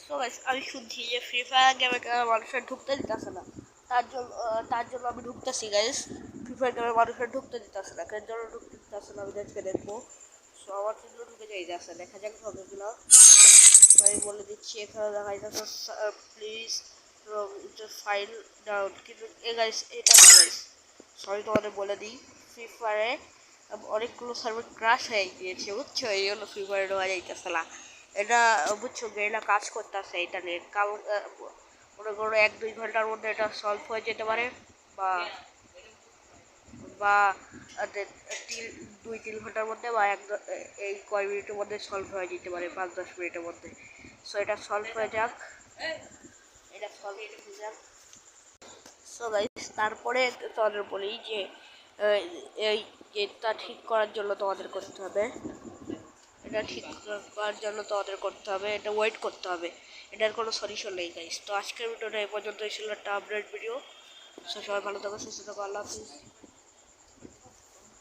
So guys আমি শুনছি যে ফ্রি ফায়ার গেমে মানুষের ঢুকতে দিতেছে না, তার জন্য আমি ঢুকতেছি গাইস। ফ্রি ফায়ার গেমে মানুষের ঢুকতে দিতেছে না, কেন জন্য ঢুকতে দিতেছে না আমি আজকে দেখবো। সো আমার জন্য ঢুকে যাই যাচ্ছে, দেখা যাক হবে কিনা। আমি বলে দিচ্ছি, এখানে দেখা যাচ্ছে প্লিজ ফাইল ডাউন, কিন্তু এ গাইস এটা না গাইস, সরি তোমাদের বলে দিই, ফ্রি ফায়ারে অনেকগুলো সার্ভার ক্রাশ হয়ে গিয়েছে বুঝছো, এই জন্য ফ্রি ফায়ারে ঢোকা যাইতেছে না। এটা বুঝছো গেরিলা কাজ করতেছে, এটা নিয়ে কারণ মনে করো 1-2 ঘন্টার মধ্যে এটা সলভ হয়ে যেতে পারে, বা বা 2-3 ঘন্টার মধ্যে, বা এই কয় মিনিটের মধ্যে সলভ হয়ে যেতে পারে, 5-10 মিনিটের মধ্যে। সো এটা সলভ হয়ে যাক, এটা সলভ হয়ে যাক। সো গাইস তারপরে তোমাদের বলি যে এই গেটটা ঠিক করার জন্য তোমাদের করতে হবে, এটা ঠিক করার জন্য তোমাদের করতে হবে, এটা ওয়েট করতে হবে, এটার কোনো সলিউশন নেই গাইস। তো আজকের ভিডিওটা এই পর্যন্তই ছিল, একটা আপডেট ভিডিও। সো সবাই ভালো থাকো, সুস্থ থাকো, আল্লাহ হাফিজ।